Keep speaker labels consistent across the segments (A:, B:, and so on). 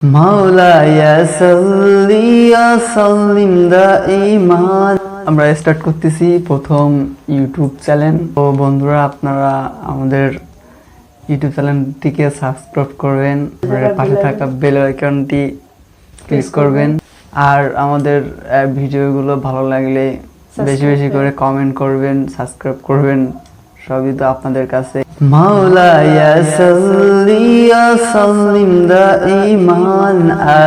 A: মাওলায়া সাল্লি ওয়া সাল্লিম দাইমান। আমরা স্টার্ট করতেছি প্রথম ইউটিউব চ্যানেল। তো বন্ধুরা, আপনারা আমাদের ইউটিউব চ্যানেলটিকে সাবস্ক্রাইব করবেন, পাশে থাকা বেল আইকনটি ক্লিক করবেন, আর আমাদের ভিডিওগুলো ভালো লাগলে বেশি বেশি করে কমেন্ট করবেন, সাবস্ক্রাইব করবেন। সবই তো আপনাদের কাছে। মাওলায়া সাল্লি ওয়া সাল্লিম দাইমান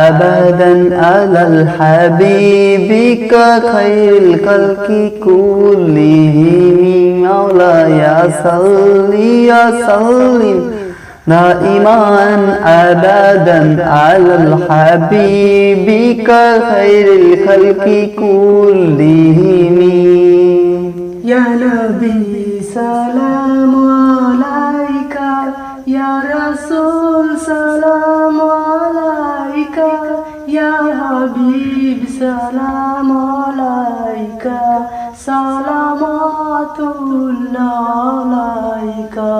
A: আবাদান আলাল হাবিবিকা খায়রুল খালকি কুল্লিহিম। মাওলায়া সাল্লি ওয়া সাল্লিম দাইমান আবাদান আলাল হাবিবিকা খায়রুল খালকি কুল্লিহিম।
B: ইয়া নবী সালামু আলাইকা, ইয়া রাসূল সালামু আলাইকা, ইয়া হাবিব সালামু আলাইকা, সালামাতুল্লাহ আলাইকা।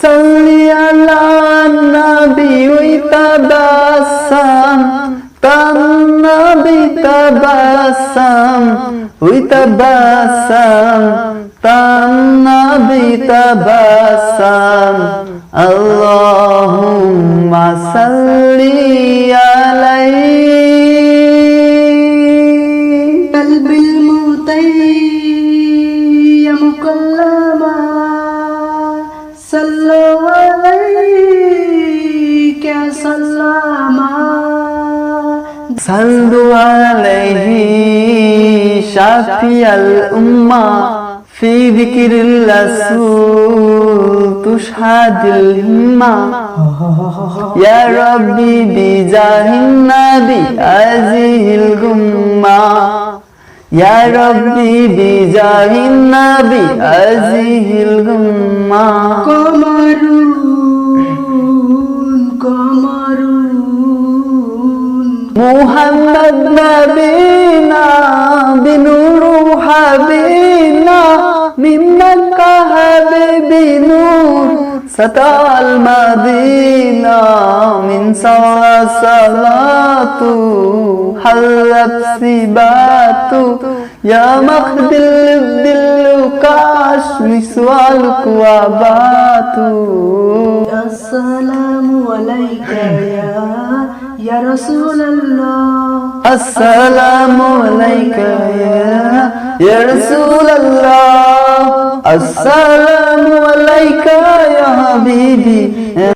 A: সাল্লি আলা নবী ওয়াতাবাসাম, তান্নবী তাবাসাম ওয়াতাবাসাম, তান্নবী তাবাসাম। আল্লাহুম্মা সাল্লি আলাইহি।
B: কলবিল মুতাইয়্যিম মুকাল্লামা, সাল্লু আলাইকা সাল্লামা।
A: সাল্লু আলাইহি শাফিয়াল উম্মাহ ফি যিকরিল রাসূল তুশহাদুল হিম্মা। ইয়া রাব্বি বিজাহিন নাবি আজিল গুম্মা। ইয়া রাব্বি বিজাহিন নাবি আজিল গুম্মা।
B: কমরুন কমরুন
A: মুহাম্মদ নবীনা বিনুরু হাবিনা, মিম্মাকা হাবিবি নূর সাতাল মাদিনা। মিন সালাতু হাল্লাত সিবাতু, ইয়া মাখদিল দিল কাশ মিসওয়াল কুয়াবাতু।
B: আসসালামু আলাইকা ইয়া রাসূলুল্লাহ।
A: আসসালামু আলাইকা ইয়া রাসূলুল্লাহ। আসসালামু আলাইকা ইয়া হাবিবি